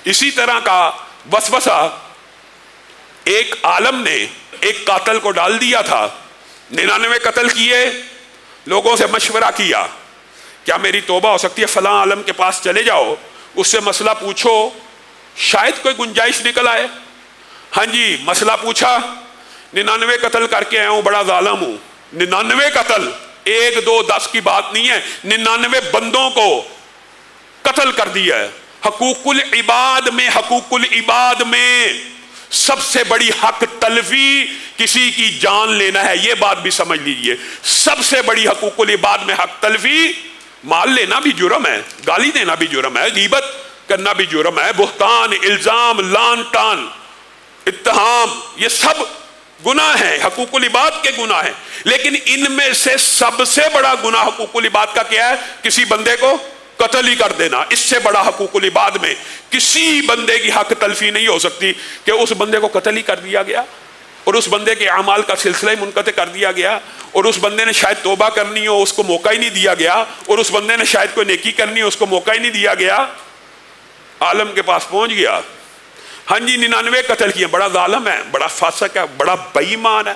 اسی طرح کا وسوسہ ایک عالم نے ایک قاتل کو ڈال دیا تھا، 99 قتل کیے، لوگوں سے مشورہ کیا کیا میری توبہ ہو سکتی ہے، فلاں عالم کے پاس چلے جاؤ، اس سے مسئلہ پوچھو، شاید کوئی گنجائش نکل آئے۔ ہاں جی، مسئلہ پوچھا، 99 قتل کر کے آیا ہوں، بڑا ظالم ہوں۔ 99 قتل، 1 2 10 کی بات نہیں ہے، 99 بندوں کو قتل کر دیا ہے۔ حقوق العباد میں سب سے بڑی حق تلفی کسی کی جان لینا ہے، یہ بات بھی سمجھ لیجئے۔ سب سے بڑی حقوق العباد میں حق تلفی، مال لینا بھی جرم ہے، گالی دینا بھی جرم ہے، غیبت کرنا بھی جرم ہے، بہتان، الزام، لان ٹان، اتہام، یہ سب گناہ ہیں، حقوق العباد کے گناہ ہیں۔ لیکن ان میں سے سب سے بڑا گناہ حقوق العباد کا کیا ہے؟ کسی بندے کو قتل ہی کر دینا۔ اس سے بڑا حقوق العباد میں کسی بندے کی حق تلفی نہیں ہو سکتی کہ اس بندے کو قتل ہی کر دیا گیا اور اس بندے کے اعمال کا سلسلہ ہی منقطع کر دیا گیا، اور اس بندے نے شاید توبہ کرنی ہو، اس کو موقع ہی نہیں دیا گیا، اور اس بندے نے شاید کوئی نیکی کرنی ہو، اس کو موقع ہی نہیں دیا گیا، عالم کے پاس پہنچ گیا۔ ہاں جی، 99 قتل کیے، بڑا ظالم ہے، بڑا فاسق ہے، بڑا بے ایمان ہے،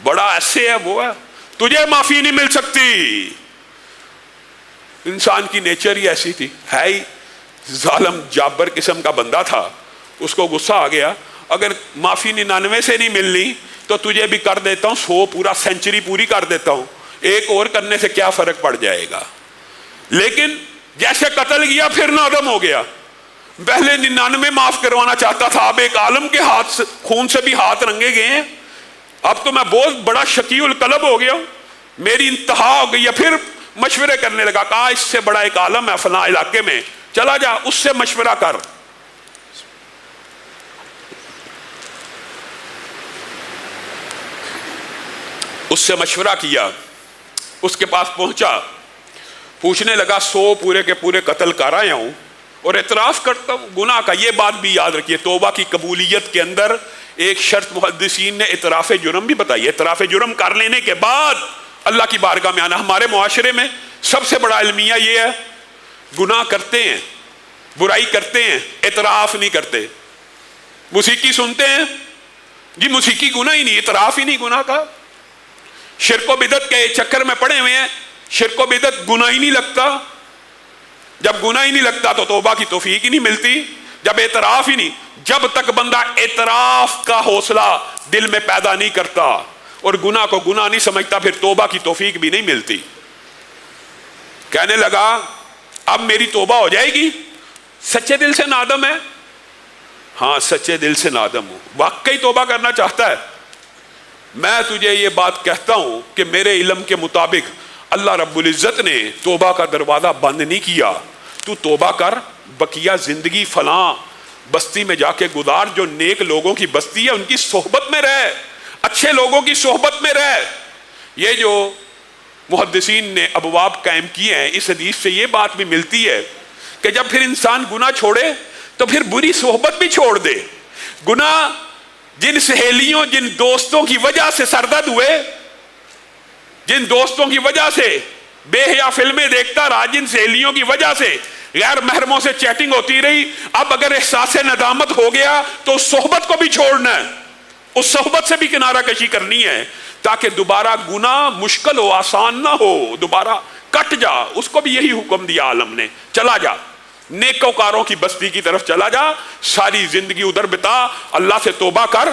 بڑا ایسے ہے، وہ ہے، تجھے معافی نہیں مل سکتی۔ انسان کی نیچر ہی ایسی تھی، ہے ہی ظالم جابر قسم کا بندہ تھا۔ اس کو غصہ آ گیا، اگر معافی 99 سے نہیں ملنی تو تجھے بھی کر دیتا ہوں، 100 پورا سینچری پوری کر دیتا ہوں، ایک اور کرنے سے کیا فرق پڑ جائے گا۔ لیکن جیسے قتل کیا پھر نادم ہو گیا، پہلے 99 معاف کروانا چاہتا تھا، اب ایک عالم کے ہاتھ سے خون سے بھی ہاتھ رنگے گئے ہیں، اب تو میں بہت بڑا شقی القلب ہو گیا ہوں، میری انتہا ہو گئی ہے۔ پھر مشورے کرنے لگا، کہا اس سے بڑا ایک عالم ہے فلاں علاقے میں، چلا جا اس سے مشورہ کر۔ اس سے مشورہ کیا، اس کے پاس پہنچا، پوچھنے لگا 100 پورے کے پورے قتل کر آیا ہوں اور اعتراف کرتا ہوں گناہ کا۔ یہ بات بھی یاد رکھیے، توبہ کی قبولیت کے اندر ایک شرط محدثین نے اعتراف جرم بھی بتائی۔ اعتراف جرم کر لینے کے بعد اللہ کی بارگاہ میں آنا۔ ہمارے معاشرے میں سب سے بڑا المیہ یہ ہے، گناہ کرتے ہیں، برائی کرتے ہیں، اعتراف نہیں کرتے۔ موسیقی سنتے ہیں، جی موسیقی گناہ ہی نہیں، اعتراف ہی نہیں گناہ کا۔ شرک و بدعت کے چکر میں پڑے ہوئے ہیں، شرک و بدعت گناہ ہی نہیں لگتا۔ جب گناہ ہی نہیں لگتا تو توبہ کی توفیق ہی نہیں ملتی۔ جب اعتراف ہی نہیں، جب تک بندہ اعتراف کا حوصلہ دل میں پیدا نہیں کرتا اور گناہ کو گناہ نہیں سمجھتا، پھر توبہ کی توفیق بھی نہیں ملتی۔ کہنے لگا اب میری توبہ ہو جائے گی، سچے دل سے نادم ہے؟ ہاں سچے دل سے نادم ہوں، واقعی توبہ کرنا چاہتا ہے۔ میں تجھے یہ بات کہتا ہوں کہ میرے علم کے مطابق اللہ رب العزت نے توبہ کا دروازہ بند نہیں کیا، تو توبہ کر، بقیہ زندگی فلاں بستی میں جا کے گزار، جو نیک لوگوں کی بستی ہے ان کی صحبت میں رہ، اچھے لوگوں کی صحبت میں رہ۔ یہ جو محدثین نے ابواب قائم کیے ہیں، اس حدیث سے یہ بات بھی ملتی ہے کہ جب پھر انسان گناہ چھوڑے تو پھر بری صحبت بھی چھوڑ دے۔ گناہ جن سہیلیوں، جن دوستوں کی وجہ سے سرزد ہوئے، جن دوستوں کی وجہ سے بے حیا فلمیں دیکھتا رہا، جن سہیلیوں کی وجہ سے غیر محرموں سے چیٹنگ ہوتی رہی، اب اگر احساس ندامت ہو گیا تو اس صحبت کو بھی چھوڑنا ہے، اس صحبت سے بھی کنارہ کشی کرنی ہے، تاکہ دوبارہ گناہ مشکل ہو، آسان نہ ہو، دوبارہ کٹ جا۔ اس کو بھی یہی حکم دیا عالم نے، چلا جا نیکوکاروں کی بستی کی طرف چلا جا، ساری زندگی ادھر بتا، اللہ سے توبہ کر،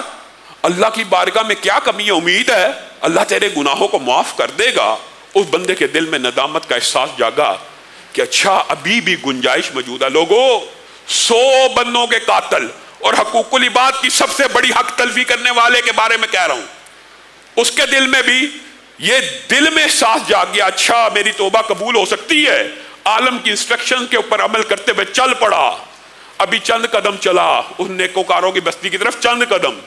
اللہ کی بارگاہ میں کیا کمی ہے، امید ہے اللہ تیرے گناہوں کو معاف کر دے گا۔ اس بندے کے دل میں ندامت کا احساس جاگا کہ اچھا ابھی بھی گنجائش موجود ہے۔ لوگوں، 100 بندوں کے قاتل اور حقوق العباد کی سب سے بڑی حق تلفی کرنے والے کے بارے میں کہہ رہا ہوں، اس کے دل میں بھی یہ دل میں احساس جاگ گیا، اچھا میری توبہ قبول ہو سکتی ہے۔ عالم کی انسٹرکشن کے اوپر عمل کرتے ہوئے چل پڑا، ابھی چند قدم چلا اس نیکوکاروں کی بستی کی طرف، چند قدم،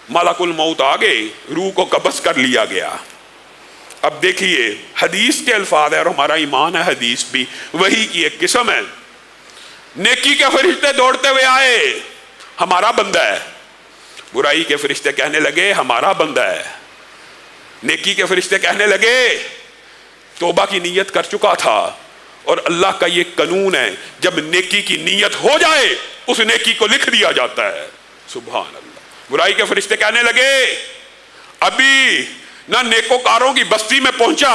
ملک الموت آ گئے، روح کو قبض کر لیا گیا۔ اب دیکھیے حدیث کے الفاظ ہے اور ہمارا ایمان ہے، حدیث بھی وہی کی ایک قسم ہے۔ نیکی کے فرشتے دوڑتے ہوئے آئے، ہمارا بندہ ہے۔ برائی کے فرشتے کہنے لگے ہمارا بندہ ہے۔ نیکی کے فرشتے کہنے لگے توبہ کی نیت کر چکا تھا، اور اللہ کا یہ قانون ہے جب نیکی کی نیت ہو جائے اس نیکی کو لکھ دیا جاتا ہے۔ سبحان اللہ۔ برائی کے فرشتے کہنے لگے ابھی نہ نیکوکاروں کی بستی میں پہنچا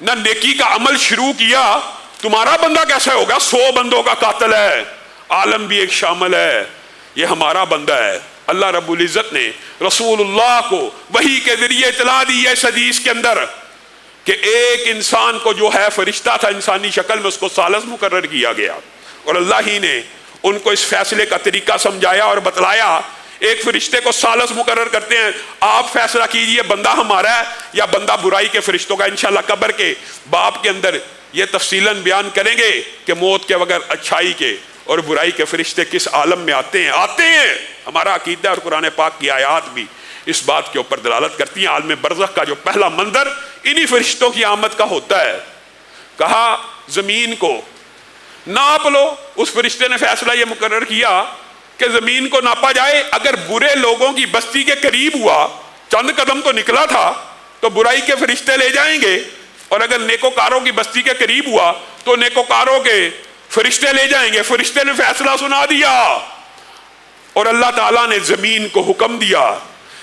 نہ نیکی کا عمل شروع کیا، تمہارا بندہ کیسے ہوگا؟ 100 بندوں کا قاتل ہے، عالم بھی ایک شامل ہے، یہ ہمارا بندہ ہے۔ اللہ رب العزت نے رسول اللہ کو وحی کے ذریعے اطلاع دی ہے اس حدیث کے اندر کہ ایک انسان کو جو ہے فرشتہ تھا انسانی شکل میں، اس کو ثالث مقرر کیا گیا، اور اللہ ہی نے ان کو اس فیصلے کا طریقہ سمجھایا اور بتلایا۔ ایک فرشتے کو ثالث مقرر کرتے ہیں، آپ فیصلہ کیجئے بندہ ہمارا ہے یا بندہ برائی کے فرشتوں کا۔ انشاءاللہ قبر کے باب کے اندر یہ تفصیلاً بیان کریں گے کہ موت کے بغیر اچھائی کے اور برائی کے فرشتے کس عالم میں آتے ہیں۔ ہمارا عقیدہ اور قرآن پاک کی آیات بھی اس بات کے اوپر دلالت کرتی ہیں۔ عالم برزخ کا جو پہلا منظر انہی فرشتوں کی آمد کا ہوتا ہے۔ کہا زمین کو ناپ لو، اس فرشتے نے فیصلہ یہ مقرر کیا کہ زمین کو ناپا جائے، اگر برے لوگوں کی بستی کے قریب ہوا، چند قدم تو نکلا تھا، تو برائی کے فرشتے لے جائیں گے، اور اگر نیکوکاروں کی بستی کے قریب ہوا تو نیکوکاروں کے فرشتے لے جائیں گے۔ فرشتے نے فیصلہ سنا دیا، اور اللہ تعالیٰ نے زمین کو حکم دیا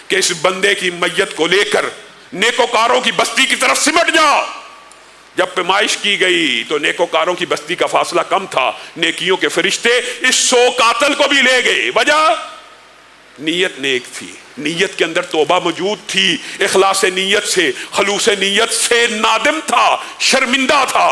کہ اس بندے کی میت کو لے کر نیکوکاروں کی بستی کی طرف سمٹ جا۔ جب پیمائش کی گئی تو نیکوکاروں کی بستی کا فاصلہ کم تھا، نیکیوں کے فرشتے اس 100 قاتل کو بھی لے گئے۔ وجہ نیت نیک تھی، نیت کے اندر توبہ موجود تھی، اخلاص نیت سے، خلوص نیت سے نادم تھا، شرمندہ تھا۔